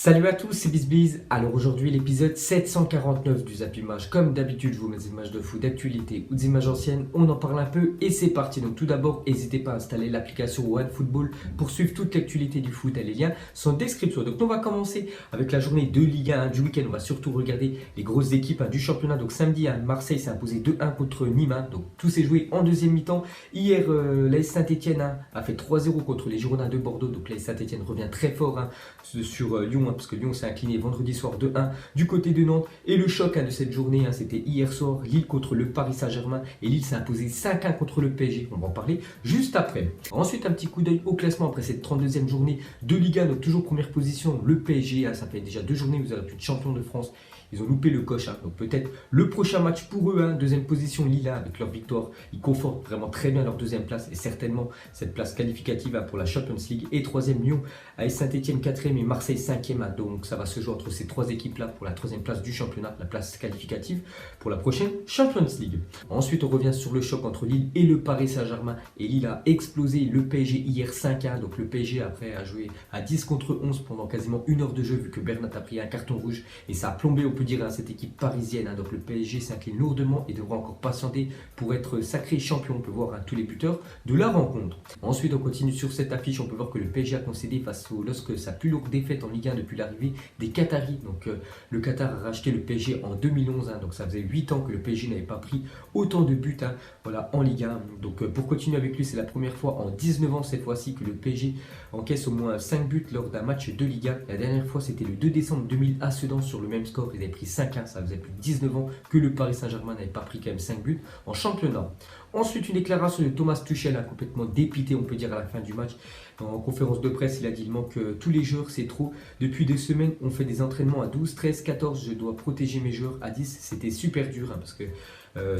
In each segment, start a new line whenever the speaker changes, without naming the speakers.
Salut à tous, c'est BizBiz. Alors aujourd'hui l'épisode 749 du Zap Image. Comme d'habitude, je vous mets des images de foot d'actualité ou des images anciennes. On en parle un peu et c'est parti. Donc tout d'abord, n'hésitez pas à installer l'application OneFootball pour suivre toute l'actualité du foot. Les liens sont en description. Donc on va commencer avec la journée de Ligue 1 du week-end. On va surtout regarder les grosses équipes du championnat. Donc samedi, Marseille s'est imposé 2-1 contre Nîmes. Donc tout s'est joué en deuxième mi-temps. Hier, l'AS Saint-Etienne a fait 3-0 contre les Girondins de Bordeaux. Donc l'AS Saint-Etienne revient très fort sur Lyon, parce que Lyon s'est incliné vendredi soir 2-1 du côté de Nantes. Et le choc de cette journée, c'était hier soir, Lille contre le Paris Saint-Germain. Et Lille s'est imposé 5-1 contre le PSG. On va en parler juste après. Ensuite, un petit coup d'œil au classement après cette 32e journée de Ligue 1. Donc toujours première position, le PSG. Ça fait déjà 2 journées que vous avez plus de champion de France. Ils ont loupé le coche, donc peut-être le prochain match pour eux. Deuxième position, Lille, avec leur victoire. Ils confortent vraiment très bien leur deuxième place et certainement cette place qualificative pour la Champions League. Et troisième, Lyon, avec Saint-Etienne 4e et Marseille 5e. Donc ça va se jouer entre ces trois équipes-là pour la troisième place du championnat, la place qualificative pour la prochaine Champions League. Ensuite, on revient sur le choc entre Lille et le Paris Saint-Germain. Et Lille a explosé le PSG hier 5-1. Donc le PSG après a joué à 10 contre 11 pendant quasiment 1 heure de jeu vu que Bernat a pris un carton rouge. Et ça a plombé, on peut dire, cette équipe parisienne. Donc le PSG s'incline lourdement et devra encore patienter pour être sacré champion. On peut voir tous les buteurs de la rencontre. Ensuite, on continue sur cette affiche. On peut voir que le PSG a concédé face au LOSC sa plus lourde défaite en Ligue 1 depuis l'arrivée des Qataris. Donc le Qatar a racheté le PSG en 2011. Donc ça faisait 8 ans que le PSG n'avait pas pris autant de buts voilà, en Ligue 1. Donc pour continuer avec lui, c'est la première fois en 19 ans cette fois-ci que le PSG encaisse au moins 5 buts lors d'un match de Ligue 1. La dernière fois, c'était le 2 décembre 2000 à Sedan sur le même score. Ils avaient pris 5-1. Ça faisait plus de 19 ans que le Paris Saint-Germain n'avait pas pris quand même 5 buts en championnat. Ensuite, une déclaration de Thomas Tuchel, complètement dépité, on peut dire, à la fin du match. En conférence de presse, il a dit: il manque tous les joueurs, c'est trop. Depuis 2 semaines, on fait des entraînements à 12, 13, 14. Je dois protéger mes joueurs à 10. C'était super dur parce que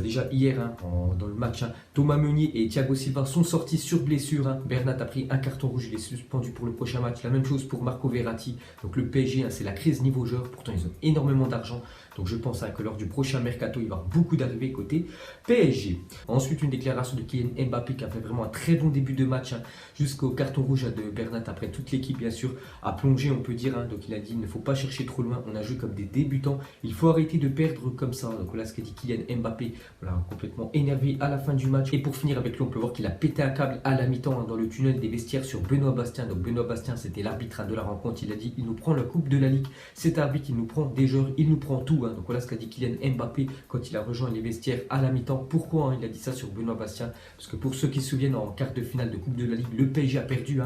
déjà hier, dans le match, Thomas Meunier et Thiago Silva sont sortis sur blessure. Bernat a pris un carton rouge, il est suspendu pour le prochain match. La même chose pour Marco Verratti. Donc le PSG, c'est la crise niveau joueur. Pourtant, ils ont énormément d'argent. Donc je pense que lors du prochain mercato, il va y avoir beaucoup d'arrivées côté PSG. Ensuite, une déclaration de Kylian Mbappé qui a fait vraiment un très bon début de match jusqu'au carton rouge de Bernat. Après, toute l'équipe, bien sûr, a plongé, on peut dire. Donc il a dit: il ne faut pas chercher trop loin. On a joué comme des débutants. Il faut arrêter de perdre comme ça. Donc voilà ce qu'a dit Kylian Mbappé. Voilà, complètement énervé à la fin du match. Et pour finir avec lui, on peut voir qu'il a pété un câble à la mi-temps dans le tunnel des vestiaires sur Benoît Bastien. Donc Benoît Bastien, c'était l'arbitre de la rencontre. Il a dit: il nous prend la coupe de la Ligue. Cet arbitre, il nous prend des joueurs, il nous prend tout. Donc voilà ce qu'a dit Kylian Mbappé quand il a rejoint les vestiaires à la mi-temps. Pourquoi il a dit ça sur Benoît Bastien? Parce que pour ceux qui se souviennent, en quart de finale de Coupe de la Ligue, le PSG a perdu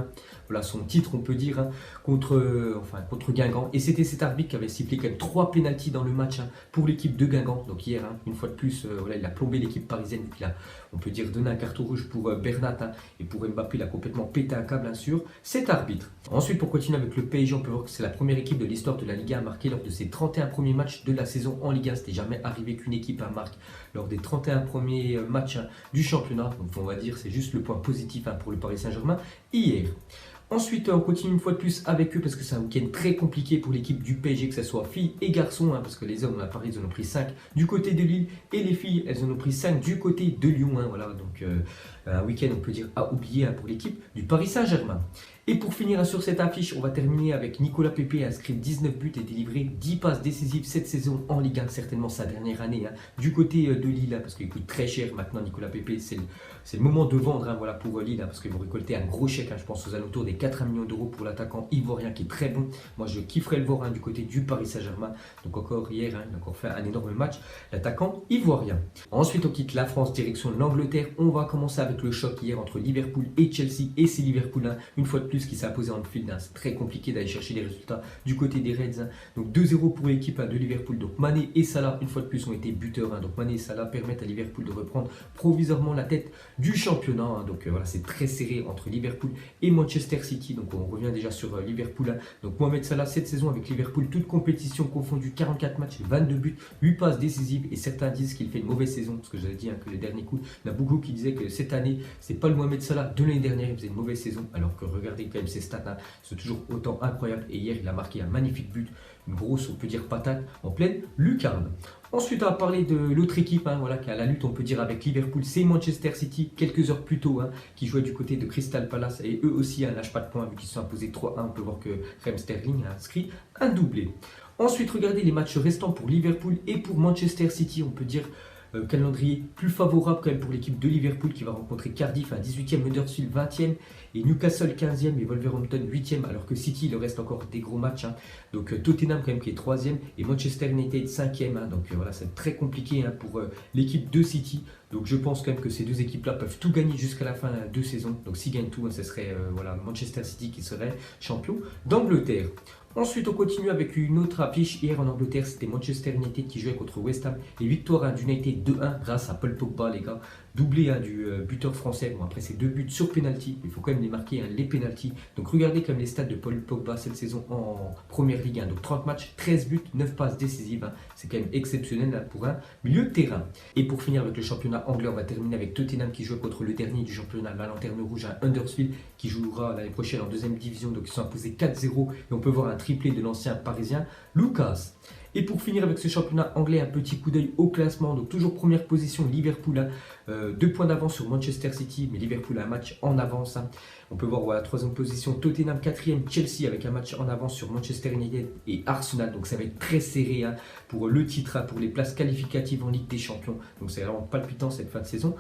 voilà son titre, on peut dire, contre Guingamp. Et c'était cet arbitre qui avait sifflé quand même 3 pénaltys dans le match pour l'équipe de Guingamp. Donc hier, une fois de plus, voilà, il a plombé l'équipe parisienne. Il a, on peut dire, donné un carton rouge pour Bernat et pour Mbappé, il a complètement pété un câble sur cet arbitre. Ensuite, pour continuer avec le PSG, on peut voir que c'est la première équipe de l'histoire de la Ligue 1 à marquer lors de ses 31 premiers matchs de la saison en Ligue 1. C'était jamais arrivé qu'une équipe marque lors des 31 premiers matchs du championnat. Donc on va dire c'est juste le point positif pour le Paris Saint-Germain hier. Ensuite, on continue une fois de plus avec eux parce que c'est un week-end très compliqué pour l'équipe du PSG, que ce soit filles et garçons, parce que les hommes à Paris, ils en ont pris 5 du côté de Lille et les filles, elles en ont pris 5 du côté de Lyon. Voilà, donc un week-end, on peut dire, à oublier pour l'équipe du Paris Saint-Germain. Et pour finir sur cette affiche, on va terminer avec Nicolas Pepe, inscrit 19 buts et délivré 10 passes décisives cette saison en Ligue 1, certainement sa dernière année du côté de Lille, parce qu'il coûte très cher maintenant. Nicolas Pepe, c'est le moment de vendre voilà, pour Lille, parce qu'ils vont récolter un gros chèque, je pense aux alentours des 4 millions d'euros pour l'attaquant ivoirien qui est très bon. Moi je kifferais le voir du côté du Paris Saint-Germain. Donc encore hier, il a encore fait un énorme match, l'attaquant ivoirien. Ensuite, on quitte la France, direction l'Angleterre. On va commencer avec le choc hier entre Liverpool et Chelsea, et c'est Liverpool une fois de plus qui s'est imposé en field. C'est très compliqué d'aller chercher les résultats du côté des Reds. Donc 2-0 pour l'équipe de Liverpool. Donc Mané et Salah, une fois de plus, ont été buteurs. Donc Mané et Salah permettent à Liverpool de reprendre provisoirement la tête du championnat. Donc voilà, c'est très serré entre Liverpool et Manchester City. Donc on revient déjà sur Liverpool. Donc Mohamed Salah, cette saison avec Liverpool, toute compétition confondue, 44 matchs, 22 buts, 8 passes décisives. Et certains disent qu'il fait une mauvaise saison, parce que j'avais dit que les derniers coups, il y en a beaucoup qui disaient que cette année, année, c'est pas le Mohamed Salah de l'année dernière, il faisait une mauvaise saison, alors que regardez quand même ses stats, hein, c'est toujours autant incroyable. Et hier, il a marqué un magnifique but, une grosse, on peut dire, patate en pleine lucarne. Ensuite, on va parler de l'autre équipe voilà, qui a la lutte, on peut dire, avec Liverpool. C'est Manchester City, quelques heures plus tôt, qui jouait du côté de Crystal Palace. Et eux aussi lâchent pas de points, vu qu'ils se sont imposés 3-1. On peut voir que Raheem Sterling a inscrit un doublé. Ensuite, regardez les matchs restants pour Liverpool et pour Manchester City. On peut dire calendrier plus favorable quand même pour l'équipe de Liverpool qui va rencontrer Cardiff à 18e, Huddersfield 20e et Newcastle 15e et Wolverhampton 8e, alors que City, il reste encore des gros matchs. Donc Tottenham quand même qui est 3e et Manchester United 5e. Donc voilà, c'est très compliqué pour l'équipe de City. Donc je pense quand même que ces deux équipes-là peuvent tout gagner jusqu'à la fin de saison. Donc s'ils gagnent tout, ce serait voilà, Manchester City qui serait champion d'Angleterre. Ensuite, on continue avec une autre affiche. Hier en Angleterre, c'était Manchester United qui jouait contre West Ham. Et victoire d'United 2-1 grâce à Paul Pogba, les gars. Doublé du buteur français. Bon, après, c'est 2 buts sur penalty. Il faut quand même les marquer, les penalty. Donc, regardez comme les stats de Paul Pogba cette saison en première ligue. Donc, 30 matchs, 13 buts, 9 passes décisives. C'est quand même exceptionnel pour un milieu de terrain. Et pour finir avec le championnat anglais, on va terminer avec Tottenham qui joue contre le dernier du championnat, la Lanterne Rouge, à Huddersfield, qui jouera l'année prochaine en deuxième division. Donc, ils sont imposés 4-0. Et on peut voir un triplé de l'ancien parisien Lucas. Et pour finir avec ce championnat anglais, un petit coup d'œil au classement. Donc toujours première position, Liverpool, 2 points d'avance sur Manchester City, mais Liverpool a un match en avance. On peut voir voilà, troisième position, Tottenham 4e, Chelsea avec un match en avance sur Manchester United et Arsenal. Donc ça va être très serré pour le titre, pour les places qualificatives en Ligue des Champions. Donc c'est vraiment palpitant cette fin de saison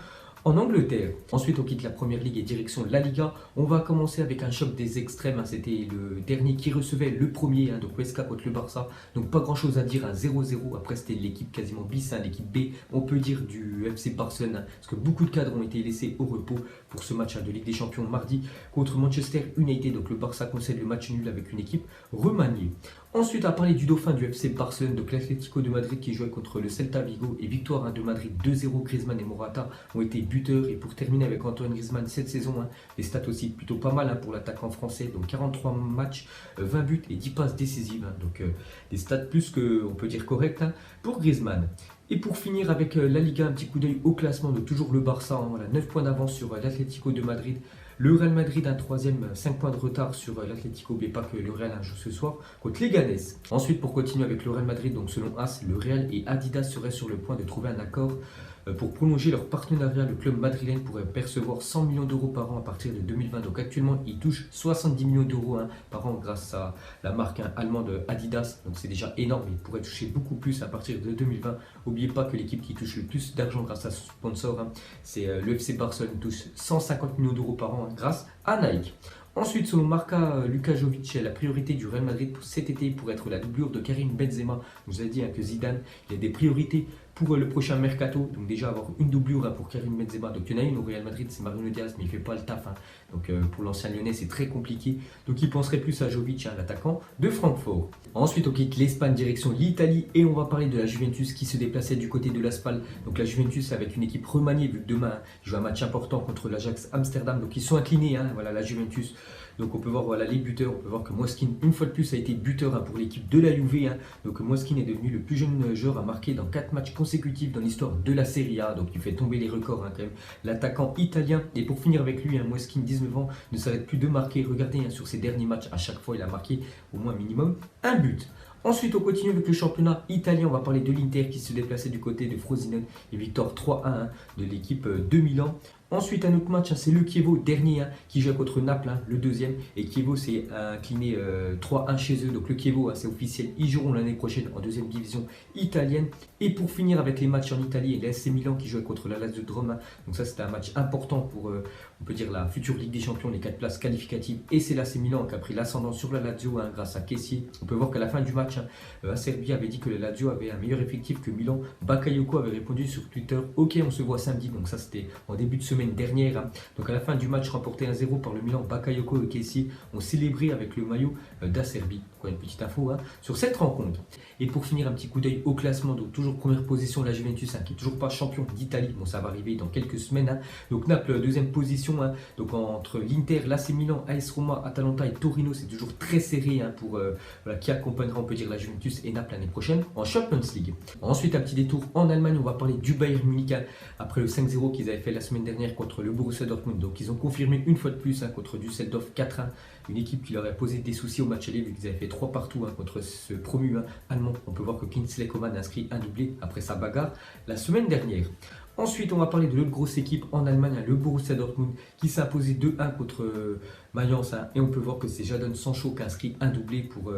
en Angleterre. Ensuite, on quitte la première ligue et direction la Liga. On va commencer avec un choc des extrêmes. C'était le dernier qui recevait le premier, donc Huesca contre le Barça. Donc pas grand chose à dire, 0-0. Après, c'était l'équipe quasiment bis, l'équipe B, on peut dire, du FC Barcelone. Parce que beaucoup de cadres ont été laissés au repos pour ce match de Ligue des Champions mardi contre Manchester United. Donc le Barça concède le match nul avec une équipe remaniée. Ensuite, à parler du dauphin du FC Barcelone, donc l'Atlético de Madrid qui jouait contre le Celta Vigo et victoire de Madrid 2-0. Griezmann et Morata ont été buteurs. Et pour terminer avec Antoine Griezmann cette saison, les stats aussi plutôt pas mal pour l'attaquant français. Donc 43 matchs, 20 buts et 10 passes décisives. Donc des stats plus que, on peut dire, corrects pour Griezmann. Et pour finir avec la Liga, un petit coup d'œil au classement de toujours le Barça. Voilà, 9 points d'avance sur l'Atlético de Madrid. Le Real Madrid, un troisième, 5 points de retard sur l'Atlético, mais pas que le Real joue ce soir contre Leganés. Ensuite, pour continuer avec le Real Madrid, donc selon AS, le Real et Adidas seraient sur le point de trouver un accord pour prolonger leur partenariat. Le club madrilène pourrait percevoir 100 millions d'euros par an à partir de 2020. Donc actuellement, ils touchent 70 millions d'euros par an grâce à la marque allemande Adidas. Donc c'est déjà énorme. Ils pourraient toucher beaucoup plus à partir de 2020. N'oubliez pas que l'équipe qui touche le plus d'argent grâce à ce sponsor, c'est le FC Barcelone, touche 150 millions d'euros par an grâce à Nike. Ensuite, selon Marca Lukajovic, la priorité du Real Madrid pour cet été pour être la doublure de Karim Benzema. Je vous ai dit que Zidane, il y a des priorités pour le prochain mercato. Donc déjà avoir une doublure pour Karim Benzema. Donc il y en a une au Real Madrid, c'est Marino Diaz, mais il ne fait pas le taf. Donc pour l'ancien Lyonnais, c'est très compliqué. Donc il penserait plus à Jovic, l'attaquant de Francfort. Ensuite, on quitte l'Espagne, direction l'Italie. Et on va parler de la Juventus qui se déplaçait du côté de l'Aspal. Donc la Juventus avec une équipe remaniée, vu que demain, ils jouent un match important contre l'Ajax Amsterdam. Donc ils sont inclinés, voilà, la Juventus. Donc on peut voir voilà, les buteurs, on peut voir que Moiskin, une fois de plus, a été buteur pour l'équipe de la Juve. Donc Moiskin est devenu le plus jeune joueur à marquer dans 4 matchs consécutifs dans l'histoire de la Serie A. Donc il fait tomber les records quand même, l'attaquant italien. Et pour finir avec lui, Moiskin, 19 ans, ne s'arrête plus de marquer. Regardez sur ses derniers matchs, à chaque fois il a marqué au moins minimum un but. Ensuite, on continue avec le championnat italien. On va parler de l'Inter qui se déplaçait du côté de Frosinone et victoire 3-1 de l'équipe de Milan. Ensuite, un autre match, c'est le Chievo, dernier, qui joue contre Naples, le deuxième. Et Chievo s'est incliné 3-1 chez eux. Donc le Chievo, c'est officiel, ils joueront l'année prochaine en deuxième division italienne. Et pour finir avec les matchs en Italie, l'AC Milan qui jouait contre la Lazio de Rome. Donc ça, c'était un match important pour, on peut dire, la future Ligue des Champions, les 4 places qualificatives. Et c'est l'AC Milan qui a pris l'ascendant sur la Lazio grâce à Kessié. On peut voir qu'à la fin du match, Acerbi avait dit que la Lazio avait un meilleur effectif que Milan. Bakayoko avait répondu sur Twitter, ok, on se voit samedi. Donc ça, c'était en début de semaine dernière. Donc à la fin du match remporté 1-0 par le Milan, Bakayoko et Kessié ont célébré avec le maillot d'Acerbi. Une petite info sur cette rencontre. Et pour finir, un petit coup d'œil au classement. Donc toujours première position, la Juventus qui n'est toujours pas champion d'Italie. Bon, ça va arriver dans quelques semaines. Donc Naples, deuxième position. Donc entre l'Inter, l'AC Milan, AS Roma, Atalanta et Torino, c'est toujours très serré pour voilà, qui accompagnera, on peut dire, la Juventus et Naples l'année prochaine en Champions League. Ensuite, un petit détour en Allemagne. On va parler du Bayern Munich après le 5-0 qu'ils avaient fait la semaine dernière dernière contre le Borussia Dortmund. Donc ils ont confirmé une fois de plus contre Düsseldorf 4-1, une équipe qui leur a posé des soucis au match aller vu qu'ils avaient fait 3 partout contre ce promu allemand. On peut voir que Kingsley Coman a inscrit un doublé après sa bagarre la semaine dernière. Ensuite, on va parler de l'autre grosse équipe en Allemagne, le Borussia Dortmund, qui s'est imposé 2-1 contre Mayence. Et on peut voir que c'est Jadon Sancho qui a inscrit un doublé pour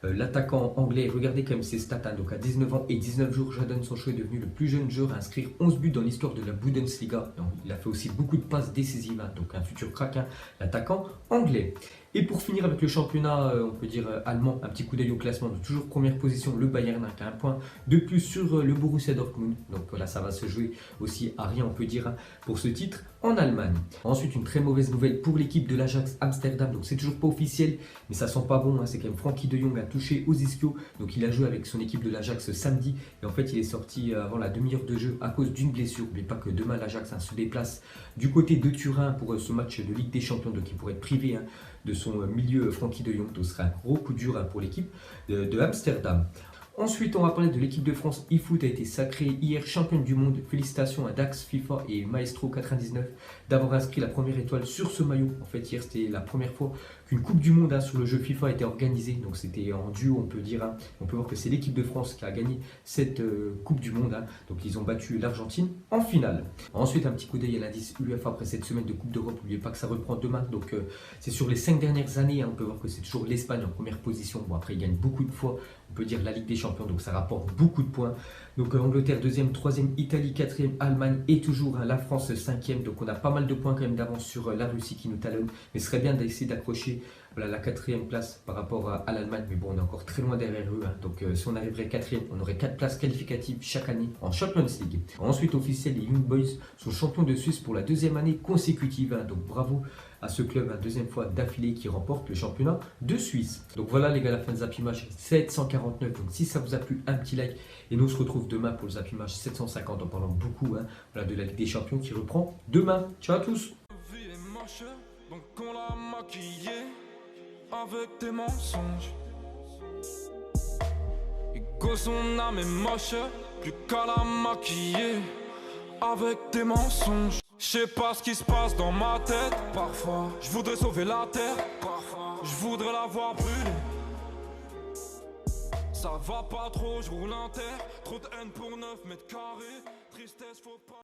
l'attaquant anglais. Regardez quand même ses stats. Donc à 19 ans et 19 jours, Jadon Sancho est devenu le plus jeune joueur à inscrire 11 buts dans l'histoire de la Bundesliga. Donc, il a fait aussi beaucoup de passes décisives. Donc un futur crack, l'attaquant anglais. Et pour finir avec le championnat, on peut dire allemand, un petit coup d'œil au classement. De toujours première position, le Bayern qui a un point de plus sur le Borussia Dortmund. Donc voilà, ça va se jouer aussi à rien, on peut dire, pour ce titre en Allemagne. Ensuite, une très mauvaise nouvelle pour l'équipe de l'Ajax Amsterdam. Donc c'est toujours pas officiel, mais ça sent pas bon. C'est quand même Frenkie de Jong a touché aux ischios. Donc il a joué avec son équipe de l'Ajax samedi. Et en fait, il est sorti avant la demi-heure de jeu à cause d'une blessure. Mais pas que demain, l'Ajax se déplace du côté de Turin pour ce match de Ligue des Champions. Donc il pourrait être privé de son milieu Frenkie de Jong. Donc ce sera un gros coup dur pour l'équipe de Amsterdam. Ensuite, on va parler de l'équipe de France. eFoot a été sacrée hier championne du monde. Félicitations à Dax FIFA et Maestro 99 d'avoir inscrit la première étoile sur ce maillot. En fait, hier, c'était la première fois qu'une Coupe du Monde sur le jeu FIFA a été organisée. Donc, c'était en duo, on peut dire. On peut voir que c'est l'équipe de France qui a gagné cette Coupe du Monde. Donc, ils ont battu l'Argentine en finale. Ensuite, un petit coup d'œil à l'indice UEFA après cette semaine de Coupe d'Europe. N'oubliez pas que ça reprend demain. Donc, c'est sur les 5 dernières années. On peut voir que c'est toujours l'Espagne en première position. Bon, après, ils gagnent beaucoup de fois. On peut dire la Ligue des Champions, donc ça rapporte beaucoup de points. Donc Angleterre 2e, 3e, Italie 4e, Allemagne et toujours la France 5e. Donc on a pas mal de points quand même d'avance sur la Russie qui nous talonne. Mais ce serait bien d'essayer d'accrocher la 4e place par rapport à l'Allemagne. Mais bon, on est encore très loin derrière eux. Donc si on arriverait 4e, on aurait 4 places qualificatives chaque année en Champions League. Ensuite, officiel, les Young Boys sont champions de Suisse pour la 2e année consécutive. Donc bravo à ce club, deuxième fois d'affilée qui remporte le championnat de Suisse. Donc voilà les gars, la fin de Zappy Match 749. Donc si ça vous a plu, un petit like. Et nous on se retrouve demain pour le Zappy Match 750 en parlant beaucoup voilà, de la Ligue des Champions qui reprend demain. Ciao à tous.
Donc on l'a maquillé avec des mensonges. Ego son âme est moche, plus qu'à la maquiller avec des mensonges. Je sais pas ce qui se passe dans ma tête. Parfois, je voudrais sauver la terre. Parfois, je voudrais la voir brûler. Ça va pas trop, je roule un terre. Trop de haine pour 9 mètres carrés. Tristesse, faut pas.